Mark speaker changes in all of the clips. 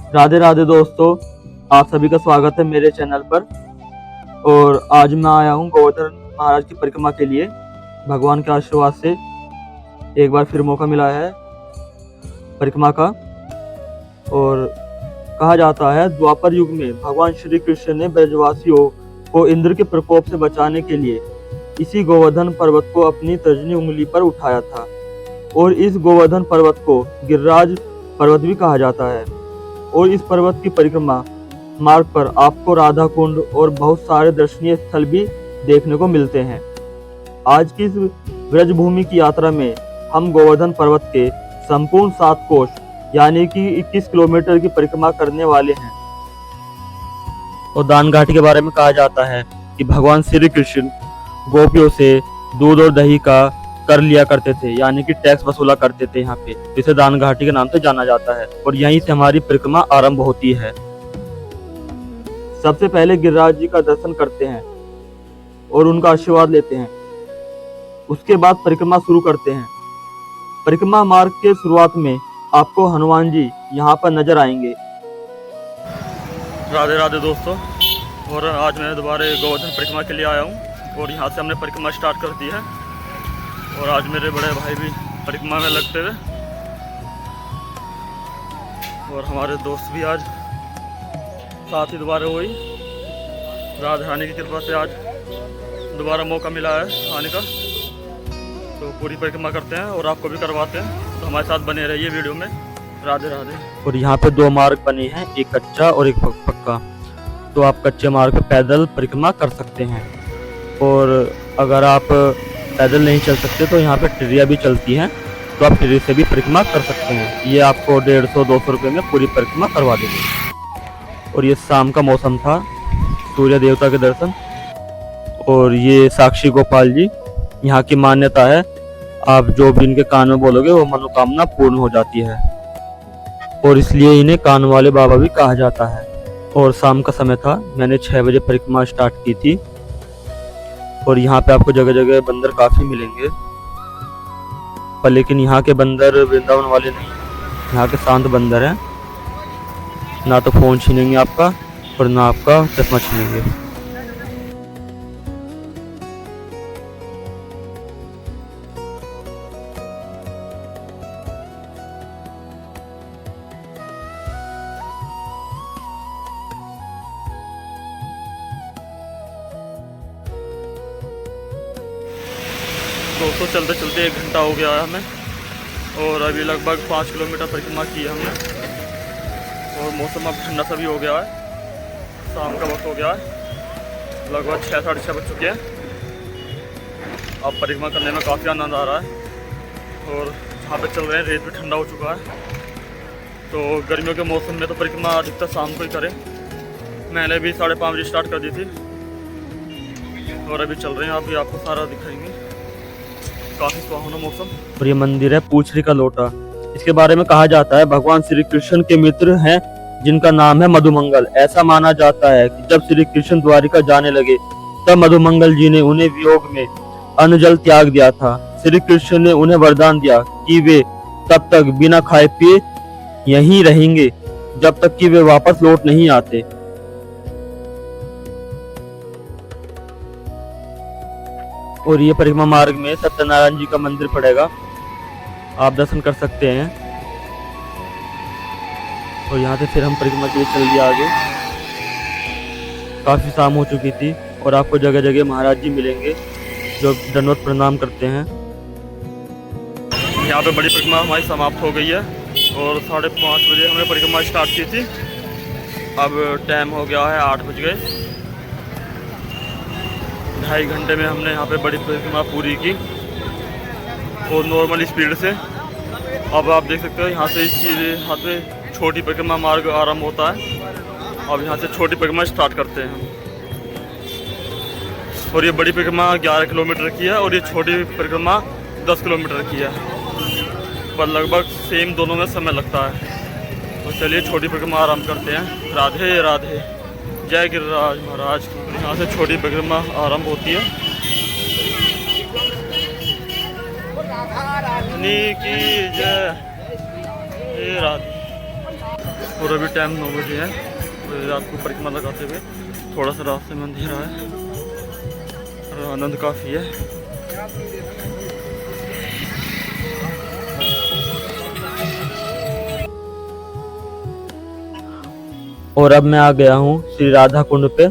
Speaker 1: राधे राधे दोस्तों, आप सभी का स्वागत है मेरे चैनल पर। और आज मैं आया हूँ गोवर्धन महाराज की परिक्रमा के लिए। भगवान के आशीर्वाद से एक बार फिर मौका मिला है परिक्रमा का। और कहा जाता है द्वापर युग में भगवान श्री कृष्ण ने ब्रजवासियों को इंद्र के प्रकोप से बचाने के लिए इसी गोवर्धन पर्वत को अपनी तर्जनी उंगली पर उठाया था। और इस गोवर्धन पर्वत को गिरिराज पर्वत भी कहा जाता है। और इस पर्वत की परिक्रमा मार्ग पर आपको राधा कुंड और बहुत सारे दर्शनीय स्थल भी देखने को मिलते हैं। आज की इस ब्रजभूमि की यात्रा में हम गोवर्धन पर्वत के संपूर्ण 7 कोश यानी कि 21 किलोमीटर की परिक्रमा करने वाले हैं। और दान घाटी के बारे में कहा जाता है कि भगवान श्री कृष्ण गोपियों से दूध और दही का कर लिया करते थे, यानी कि टैक्स वसूला करते थे यहाँ पे, जिसे दान घाटी के नाम से जाना जाता है। और यहीं से हमारी परिक्रमा आरंभ होती है। सबसे पहले गिरिराज जी का दर्शन करते हैं और उनका आशीर्वाद लेते हैं। उसके बाद परिक्रमा शुरू करते हैं। परिक्रमा मार्ग के शुरुआत में आपको हनुमान जी यहाँ पर नजर आएंगे। राधे राधे दोस्तों, और आज मैं दोबारा गोवर्धन परिक्रमा के लिए आया हूँ और यहाँ से हमने परिक्रमा स्टार्ट कर दी है। और आज मेरे बड़े भाई भी परिक्रमा में लगते हुए और हमारे दोस्त भी आज साथ ही दोबारा वही राधा रानी की कृपा से आज दोबारा मौका मिला है आने का। तो पूरी परिक्रमा करते हैं और आपको भी करवाते हैं, तो हमारे साथ बने रहिए वीडियो में। राधे राधे। और यहाँ पे 2 मार्ग बने हैं, एक कच्चा और एक पक्का। तो आप कच्चे मार्ग पे पैदल परिक्रमा कर सकते हैं। और अगर आप पैदल नहीं चल सकते तो यहाँ पे ट्रिया भी चलती हैं, तो आप ट्रिया से भी परिक्रमा कर सकते हैं। ये आपको 150-200 रुपये में पूरी परिक्रमा करवा देंगे। और ये शाम का मौसम था, सूर्य देवता के दर्शन। और ये साक्षी गोपाल जी, यहाँ की मान्यता है आप जो भी इनके कान में बोलोगे वो मनोकामना पूर्ण हो जाती है, और इसलिए इन्हें कान वाले बाबा भी कहा जाता है। और शाम का समय था, मैंने 6 बजे परिक्रमा स्टार्ट की थी। और यहाँ पे आपको जगह जगह बंदर काफी मिलेंगे, पर लेकिन यहाँ के बंदर वृंदावन वाले नहीं, यहाँ के शांत बंदर हैं। ना तो फोन छीनेंगे आपका और ना आपका चश्मा छीनेंगे। दोस्तों चलते चलते 1 घंटा हो गया है हमें, और अभी लगभग 5 किलोमीटर परिक्रमा की है हमने। और मौसम अब ठंडा सा भी हो गया है, शाम का वक्त हो गया है, लगभग 6 साढ़े 6 बज चुके हैं। अब परिक्रमा करने में काफ़ी आनंद आ रहा है। और जहाँ पे चल रहे हैं रेत भी ठंडा हो चुका है। तो गर्मियों के मौसम में तो परिक्रमा अधिकतर शाम को ही करें। मैंने भी 5:30 बजे स्टार्ट कर दी थी और अभी चल रहे हैं। आप आपको सारा दिखाएंगे, काफी सुहावना मौसम। और ये मंदिर है पूछरी का लोटा। इसके बारे में कहा जाता है भगवान श्री कृष्ण के मित्र हैं जिनका नाम है मधुमंगल। ऐसा माना जाता है कि जब श्री कृष्ण द्वारिका जाने लगे तब मधुमंगल जी ने उन्हें वियोग में अन्न जल त्याग दिया था। श्री कृष्ण ने उन्हें वरदान दिया कि वे तब तक बिना खाए पिए यहीं रहेंगे जब तक कि वे वापस लौट नहीं आते। और ये परिक्रमा मार्ग में सत्यनारायण जी का मंदिर पड़ेगा, आप दर्शन कर सकते हैं। और यहाँ से फिर हम परिक्रमा के लिए चल दिए आगे। काफी शाम हो चुकी थी और आपको जगह जगह महाराज जी मिलेंगे जो दंडवत प्रणाम करते हैं। यहाँ पे बड़ी परिक्रमा हमारी समाप्त हो गई है और 5:30 बजे हमने परिक्रमा स्टार्ट की थी। अब टाइम हो गया है 8 बज गए। 2.5 घंटे में हमने यहाँ पे बड़ी परिक्रमा पूरी की और नॉर्मल स्पीड से। अब आप देख सकते हो यहाँ से यहाँ पे छोटी परिक्रमा मार्ग आरंभ होता है। अब यहाँ से छोटी परिक्रमा स्टार्ट करते हैं। और ये बड़ी परिक्रमा 11 किलोमीटर की है और ये छोटी परिक्रमा 10 किलोमीटर की है, पर लगभग सेम दोनों में समय लगता है। तो चलिए छोटी परिक्रमा आरंभ करते हैं। राधे राधे, जय गिरिराज महाराज। यहाँ से छोटी परिक्रमा आरंभ होती है। की जय, राधे। और अभी टाइम 9 बजे है। तो रात को परिक्रमा लगाते हुए थोड़ा सा रास्ते में अंधेरा है और आनंद काफ़ी है।
Speaker 2: और अब मैं आ गया हूँ श्री राधा कुंड पे।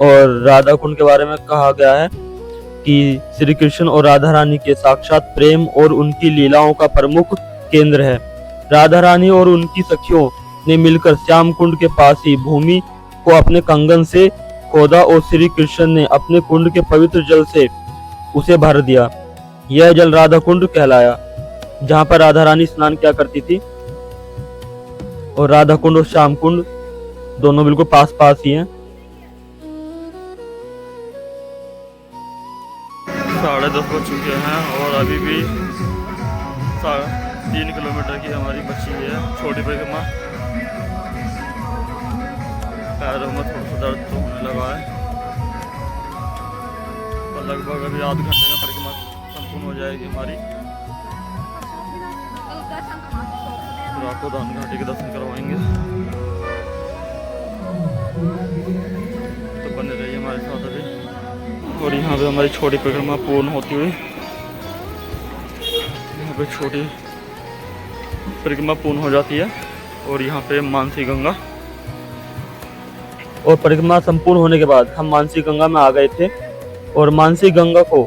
Speaker 2: और राधा कुंड के बारे में कहा गया है कि श्री कृष्ण और राधा रानी के साक्षात प्रेम और उनकी लीलाओं का प्रमुख केंद्र है। राधा रानी और उनकी सखियों ने मिलकर श्याम कुंड के पास ही भूमि को अपने कंगन से खोदा और श्री कृष्ण ने अपने कुंड के पवित्र जल से उसे भर दिया। यह जल राधा कुंड कहलाया, जहाँ पर राधा रानी स्नान किया करती थी। और राधा कुंड और श्याम कुंड दोनों बिल्कुल पास पास ही हैं।
Speaker 1: 10:30 बज चुके हैं और अभी भी 3 किलोमीटर की हमारी बची है छोटी परिक्रमा। पैरों में थोड़ा सा दर्द तो होने लगा है और लगभग अभी आधे घंटे में परिक्रमा संपूर्ण हो जाएगी हमारी। फिर आपको दान घाटी के दर्शन करवाएंगे, तो बने रहिए हमारे साथ अभी। और यहाँ पे हमारी छोटी परिक्रमा पूर्ण होती हुई, यहाँ पे छोटी परिक्रमा पूर्ण हो जाती है। और यहाँ पे मानसी गंगा।
Speaker 2: और परिक्रमा संपूर्ण होने के बाद हम मानसी गंगा में आ गए थे। और मानसी गंगा को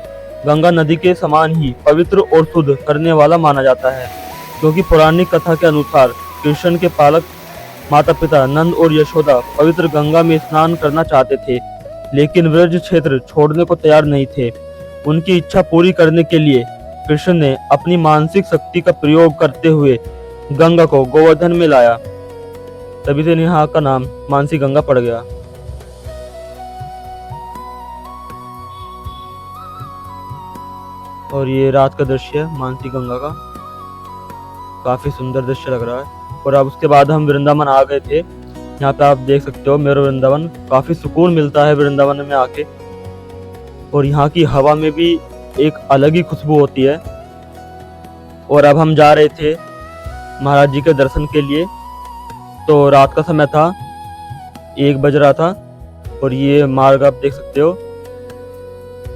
Speaker 2: गंगा नदी के समान ही पवित्र और शुद्ध करने वाला माना जाता है, क्योंकि पौराणिक कथा के अनुसार कृष्ण के पालक माता पिता नंद और यशोदा पवित्र गंगा में स्नान करना चाहते थे, लेकिन ब्रज क्षेत्र छोड़ने को तैयार नहीं थे। उनकी इच्छा पूरी करने के लिए कृष्ण ने अपनी मानसिक शक्ति का प्रयोग करते हुए गंगा को गोवर्धन में लाया। तभी से यहाँ का नाम मानसी गंगा पड़ गया। और ये रात का दृश्य है मानसी गंगा का, काफी सुंदर दृश्य लग रहा है। और अब उसके बाद हम वृंदावन आ गए थे। यहाँ पे आप देख सकते हो मेरा वृंदावन, काफी सुकून मिलता है वृंदावन में आके। और यहाँ की हवा में भी एक अलग ही खुशबू होती है। और अब हम जा रहे थे महाराज जी के दर्शन के लिए। तो रात का समय था, 1 बज रहा था। और ये मार्ग आप देख सकते हो,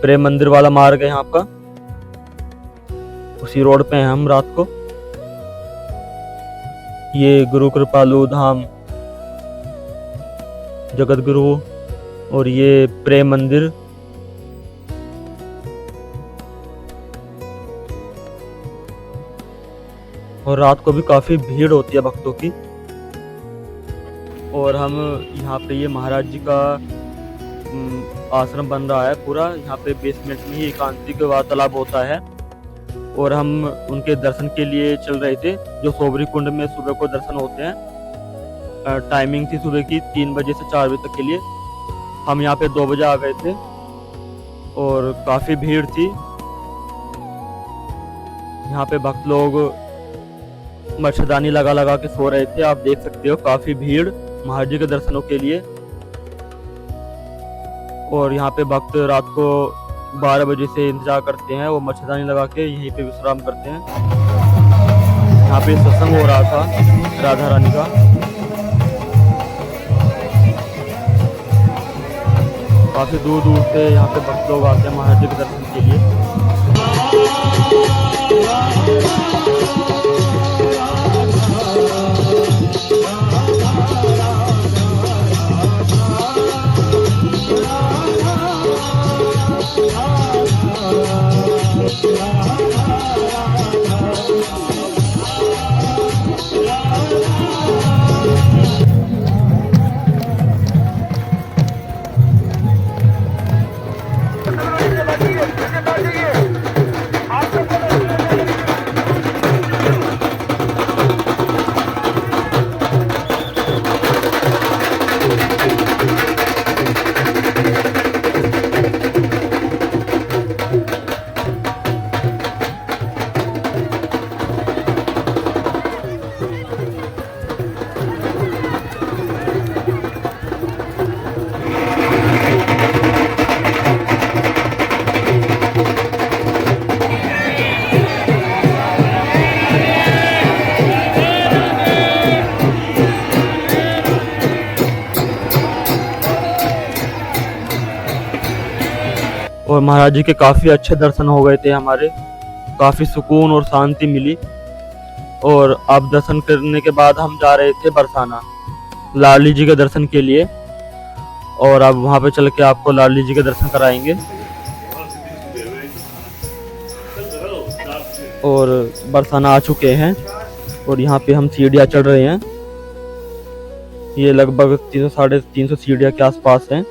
Speaker 2: प्रेम मंदिर वाला मार्ग है यहाँ का। उसी रोड पे हैं हम रात को। ये गुरु कृपालु धाम, जगत गुरु और ये प्रेम मंदिर। और रात को भी काफी भीड़ होती है भक्तों की। और हम यहाँ पे ये महाराज जी का आश्रम बन रहा है पूरा। यहाँ पे बेसमेंट में ही एकांतिक वार्तालाप होता है। और हम उनके दर्शन के लिए चल रहे थे, जो सोबरी कुंड में सुबह को दर्शन होते हैं। टाइमिंग थी सुबह की 3 बजे से 4 बजे तक के लिए। हम यहाँ पे 2 बजे आ गए थे और काफी भीड़ थी। यहाँ पे भक्त लोग मच्छरदानी लगा लगा के सो रहे थे। आप देख सकते हो काफी भीड़ महाराज जी के दर्शनों के लिए। और यहाँ पे भक्त रात को 12 बजे से इंतजार करते हैं, वो मच्छरदानी लगा के यहीं पे विश्राम करते हैं। यहाँ पे सत्संग हो रहा था राधा रानी का। काफी दूर दूर से यहाँ पे भक्त लोग आते हैं महाराज जी के दर्शन के लिए। और महाराज जी के काफ़ी अच्छे दर्शन हो गए थे हमारे, काफ़ी सुकून और शांति मिली। और अब दर्शन करने के बाद हम जा रहे थे बरसाना लाली जी के दर्शन के लिए, और अब वहाँ पे चल के आपको लाली जी के दर्शन कराएंगे। और बरसाना आ चुके हैं और यहाँ पे हम सीढ़ियाँ चढ़ रहे हैं। ये लगभग 300 साढ़े 300 सीढ़ियाँ के आसपास हैं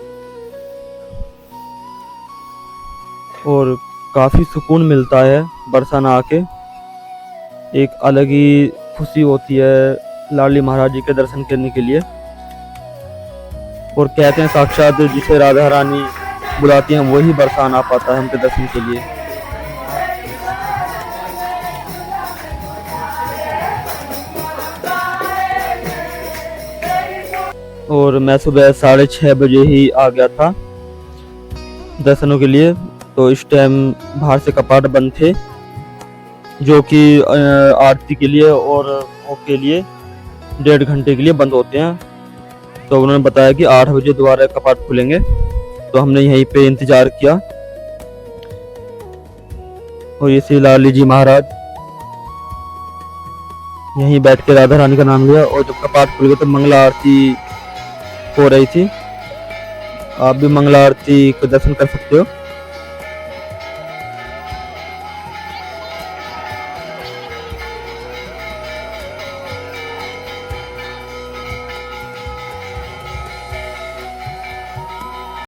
Speaker 2: और काफ़ी सुकून मिलता है बरसाना आके। एक अलग ही खुशी होती है लाली महाराज जी के दर्शन करने के लिए। और कहते हैं साक्षात जिसे राधा रानी बुलाती हैं वही बरसाना आ पाता है उनके दर्शन के लिए। और मैं सुबह 6:30 बजे ही आ गया था दर्शनों के लिए। तो इस टाइम बाहर से कपाट बंद थे, जो कि आरती के लिए और भोग के लिए 1.5 घंटे के लिए बंद होते हैं। तो उन्होंने बताया कि 8 बजे दोबारा कपाट खुलेंगे। तो हमने यहीं पे इंतजार किया। और ये श्री लाली जी महाराज यहीं बैठ के राधा रानी का नाम लिया। और जब कपाट खुल गए तो मंगला आरती हो रही थी। आप भी मंगला आरती का दर्शन कर सकते हो।